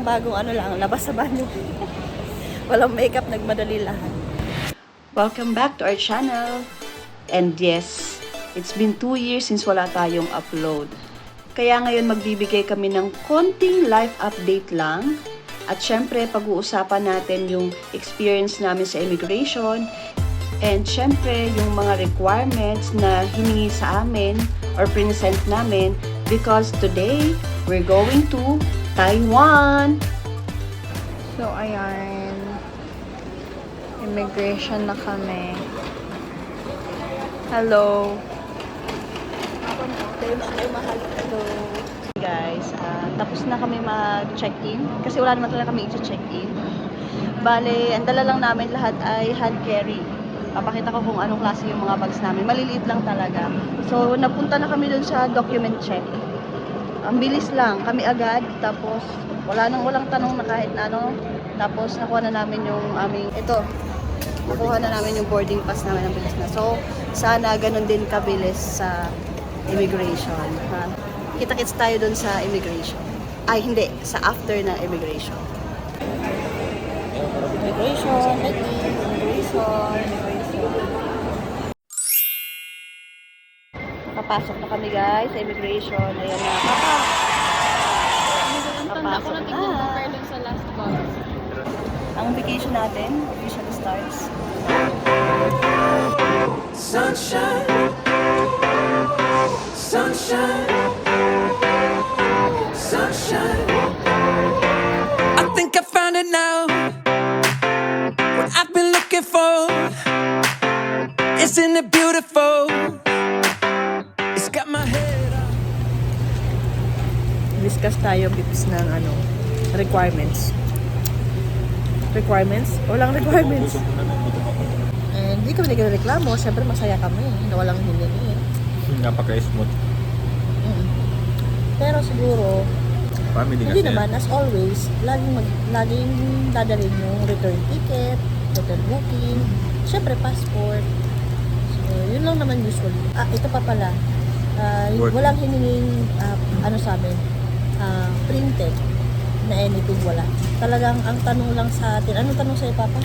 Parang bagong ano lang, labas sa banyo. Walang makeup, nagmadali lahat. Welcome back to our channel. And yes, it's been 2 years since wala tayong upload. Kaya ngayon magbibigay kami ng konting life update lang. At syempre, pag-uusapan natin yung experience namin sa immigration. And syempre, yung mga requirements na hiningi sa amin or present namin. Because today, we're going to Taiwan! So, ayan. Immigration na kami. Hello. Hello. Guys, tapos na kami mag-check-in. Kasi wala naman talaga kami i-check-in. Bale, ang dala lang namin lahat ay hand carry. Papakita ko kung anong klase yung mga bags namin. Maliliit lang talaga. So, napunta na kami dun sa document check. Ang bilis lang. Kami agad. Tapos, walang tanong na kahit na ano. Tapos, nakuha na namin yung aming, ito. Nakuha na namin yung boarding pass namin. Ang bilis na. So, sana ganun din kabilis sa immigration. Ha? Kita-kits tayo dun sa immigration. Ay, hindi. Sa after na immigration. Immigration. Papasok na kami guys sa immigration. Ayan na. Papasok na. sa last box. Ang vacation natin officially starts. Sunshine, sunshine, sunshine. I think I found it now. What I've been looking for. Isn't it beautiful? It's got my head up. Discuss tayo bits ng requirements. Requirements? Walang requirements. And hindi kami nagreklamo. Siyempre masaya kami na walang hiningi. Napaka-smooth. Pero siguro, Family hindi kasi. naman, as always, laging dadalhin yung return ticket, hotel booking, syempre passport. So, yun lang naman usually. Ito pa pala. Work. Walang hiningin, sa amin, printed na anything, wala. Talagang ang tanong lang sa atin, anong tanong sa'yo, Papa?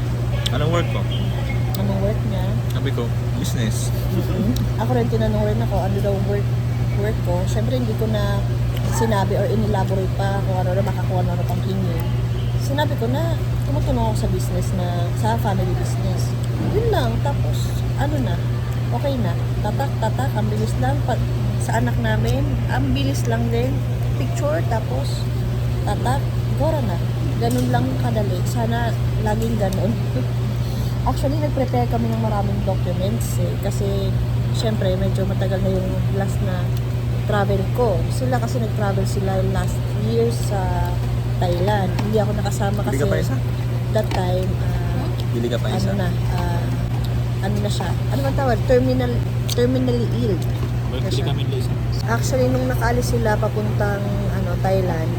Anong work ko? Anong work niya? Sabi ko, business. Ako rin tinanong rin ako, ano daw work ko. Syempre hindi ko na sinabi or inelaborate pa kung ano na makakuha na pang hingi. Sinabi ko na tumutulong ako sa business sa family business. Yun lang. Tapos, okay na. Tatak, ang bilis lang. Sa anak namin, ang bilis lang din. Picture, tapos tatak, gora na. Ganun lang kadali. Sana laging ganun. Actually, nag-prepare kami ng maraming documents kasi syempre medyo matagal na yung last na travel ko. Sila kasi nag-travel sila last year sa Thailand. Hindi ako nakasama kasi Bili ka pa isa? that time Bili ka pa isa? ano na siya? Ano ba tawag? Terminally ill. Bili kami isa. Actually, nung nakaalis sila papuntang Thailand,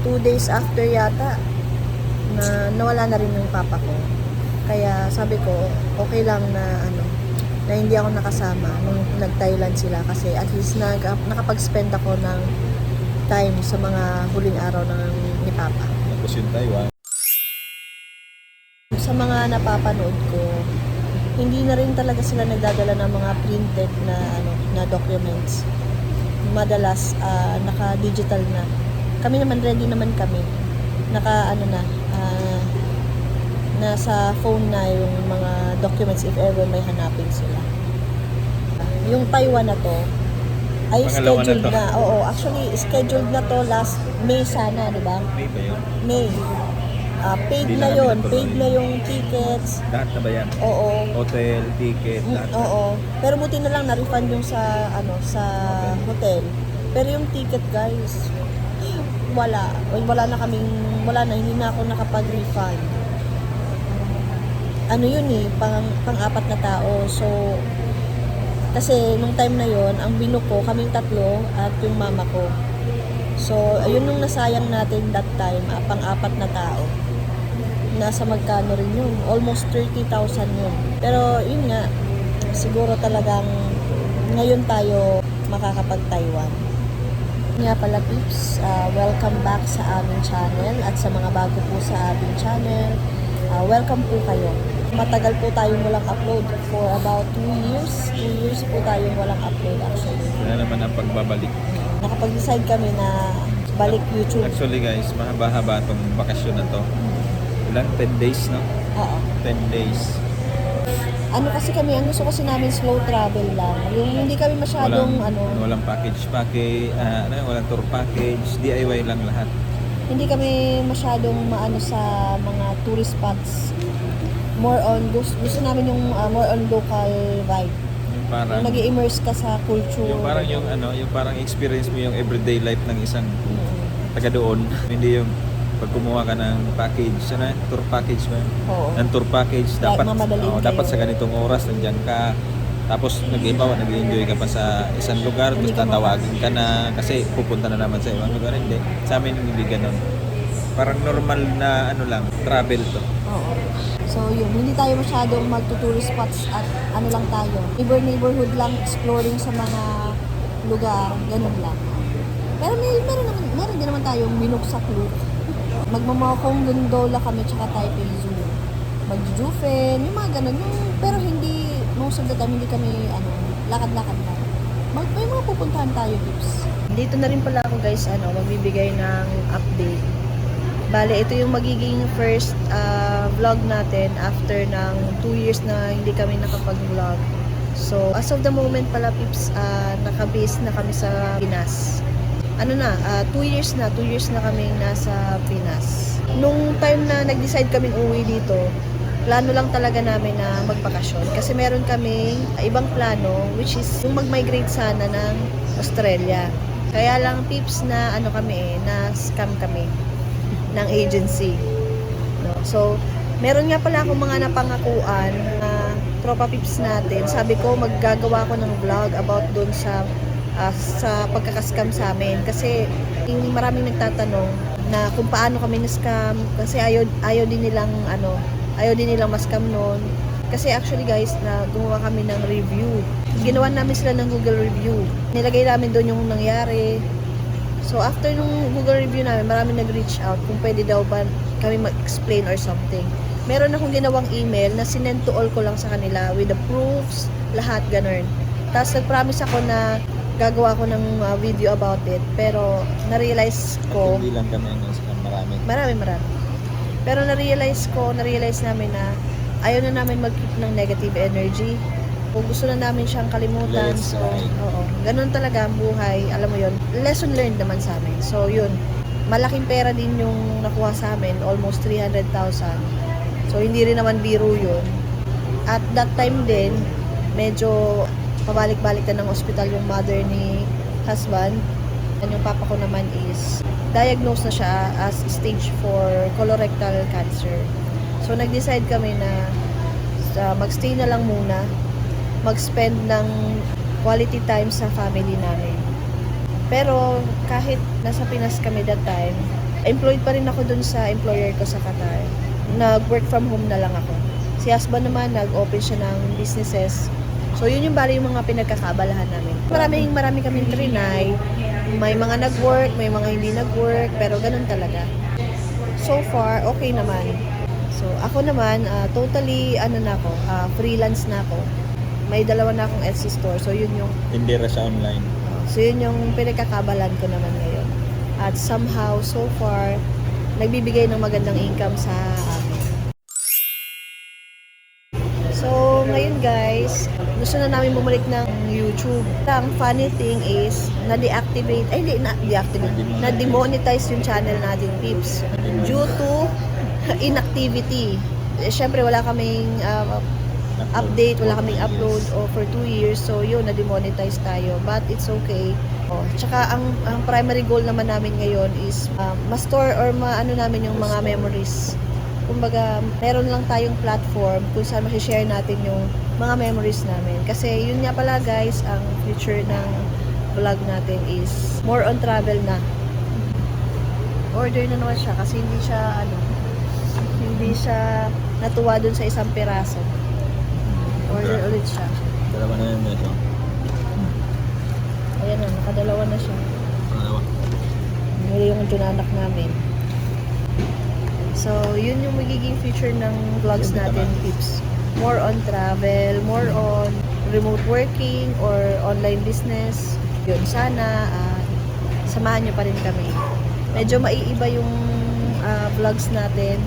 2 days after yata, nawala na rin yung papa ko. Kaya sabi ko, okay lang na hindi ako nakasama nung nag-Thailand sila kasi at least nakapag-spend ako ng time sa mga huling araw ni Papa. Tapos yung Taiwan. Sa mga napapanood ko, hindi na rin talaga sila nagdadala ng mga printed na documents. Madalas naka-digital na. Kami naman ready naman kami. Nasa phone na yung mga documents if ever may hanapin sila. Yung Taiwan na to ay Pangalawa scheduled na to. na. Oo, actually scheduled na to last May sana, di ba? May ba yun? May. Paid Hindi na na yun. namin Paid natuloy. na yung tickets. Lahat na ba yan? Oo. Hotel, ticket, lahat. Oo. Pero buti na lang na-refund yung sa hotel. Pero yung ticket, guys, wala na, hindi na ako nakapag-refund. Yun pang-apat na tao. So, kasi nung time na yon ang bino ko, kaming tatlo at yung mama ko. So, ayun nung nasayang natin that time, pang-apat na tao. Nasa magkano rin yun? Almost 30,000 yun. Pero yun nga, siguro talagang ngayon tayo makakapag-Taiwan. Nga pala peeps, welcome back sa aming channel at sa mga bago po sa aming channel, welcome po kayo. Matagal po tayong walang upload for about 2 years. 2 years po tayong walang upload actually. Kaya naman ang pagbabalik. Nakapag-decide kami na balik YouTube. Actually guys, mahaba-haba itong bakasyon na to. Ilang 10 days, no? Oo. 10 days. Ano kasi kami, ang gusto kasi namin slow travel lang. Yung hindi kami masyadong Walang package, walang tour package, DIY lang lahat. hindi kami masyadong maano sa mga tourist spots. More on, gusto namin yung more on local vibe. Yung parang Yung nag-i-immerse ka sa culture. yung parang experience mo yung everyday life ng isang taga doon. Hindi yung pag kumuha ka ng package, tour package ba? Oo. Ng tour package dapat mamadaliin kayo. dapat sa ganitong oras nandiyan ka. Tapos nag-enjoy ka pa sa isang lugar, Hindi tapos ka tatawagin ka na kasi pupunta na naman sa ibang lugar. Hindi. Sa amin hindi ganun. Parang normal na travel to. Oo. So yun, hindi tayo masyadong magto-tourist spots at ano lang tayo. Neighborhood lang, exploring sa mga lugar, ganun lang. Pero meron din naman tayong minuksak look. Magmamakong gondola kami tsaka Taipei Zoo. Magjujufen, yung mga ganun. Pero hindi, most of the time, hindi kami, lakad-lakad lang. May mga pupuntahan tayo, tips. Dito na rin pala ako, guys, magbibigay ng update. Bale, ito yung magiging first vlog natin after ng 2 years na hindi kami nakapag-vlog. So, as of the moment pala, pips, naka-base na kami sa Pinas. 2 years na kaming nasa Pinas. Nung time na nag-decide kaming uwi dito, plano lang talaga namin na magbakasyon. Kasi meron kaming ibang plano, which is yung mag-migrate sana ng Australia. Kaya lang tips na na scam kami ng agency. No? So, meron nga pala akong mga napangakuan na tropa pips natin. Sabi ko, maggagawa ko ng vlog about doon sa pagkakaskam sa amin kasi maraming nagtatanong na kung paano kami na-scam kasi ayaw din nilang ma-scam noon kasi actually guys na gumawa kami ng review, ginawa namin sila ng Google review, nilagay namin doon yung nangyari. So after nung Google review namin, maraming nag-reach out kung pwede daw ba kami mag-explain or something. Meron akong ginawang email na sinend to all ko lang sa kanila with the proofs, lahat ganun. Tapos nag-promise ako na gagawa ko ng video about it, pero na-realize ko Hindi lang kami scam, marami. Pero na-realize namin na ayaw na namin mag-keep ng negative energy. Kung gusto na namin siyang kalimutan, Let's so ganun talaga ang buhay, alam mo yun, lesson learned naman sa amin. So yun, malaking pera din yung nakuha sa amin, almost 300,000. So hindi rin naman biro yun. At that time din, medyo pabalik-balik na ng ospital yung mother ni husband. And yung papa ko naman is diagnosed na siya as stage 4 colorectal cancer. So nag-decide kami na magstay na lang muna, mag-spend ng quality time sa family namin. Pero kahit nasa Pinas kami that time, employed pa rin ako dun sa employer ko sa Qatar. Nag-work from home na lang ako. Si husband naman, nag-open siya ng businesses. So, yun yung bali yung mga pinagkakabalahan namin. Marami kaming trinay. May mga nag-work, may mga hindi nag-work, pero ganun talaga. So far, okay naman. So, ako naman, totally, freelance na ako. May 2 na akong Etsy store. So, yun yung Hindi siya online. So, yun yung pinagkakabalan ko naman ngayon. At somehow, so far, nagbibigay ng magandang income sa amin. So, ngayon guys, gusto na namin bumalik ng YouTube. Ang funny thing is, na-demonetize yung channel natin, peeps. Due to inactivity. Siyempre, wala kaming update, wala kaming upload for 2 years. So, yun, na-demonetize tayo. But it's okay. Tsaka, ang primary goal naman namin ngayon is ma-store or namin yung mga memories. Kumbaga, meron lang tayong platform kung saan ma-share natin yung mga memories namin. Kasi yun nga pala guys, ang future ng vlog natin is more on travel na. Order na naman siya kasi hindi siya natuwa dun sa isang piraso. Order ulit siya. Dalawa na yun ito. Ayan na, nakadalawa na siya. Dalawa. yung tinanak namin. So, yun yung magiging future ng vlogs natin, tips. More on travel, more on remote working or online business. Yun, sana samahan nyo pa rin kami. Medyo maiiba yung vlogs natin.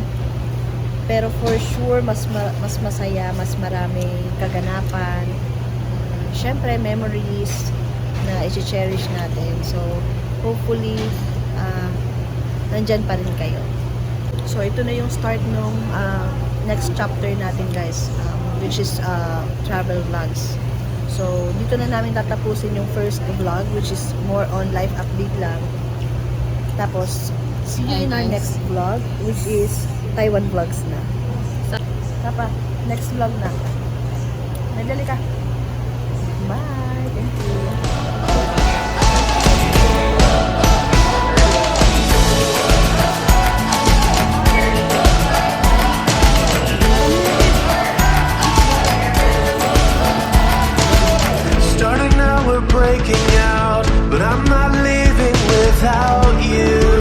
Pero for sure, mas masaya, mas marami kaganapan. Syempre, memories na i-cherish natin. So, hopefully, nandyan pa rin kayo. So, ito na yung start nung next chapter natin, guys, which is travel vlogs. So, dito na namin tatapusin yung first vlog, which is more on life update lang. Tapos, see you in our next vlog, which is Taiwan vlogs na. Tapa, next vlog na. Nadali ka. Bye!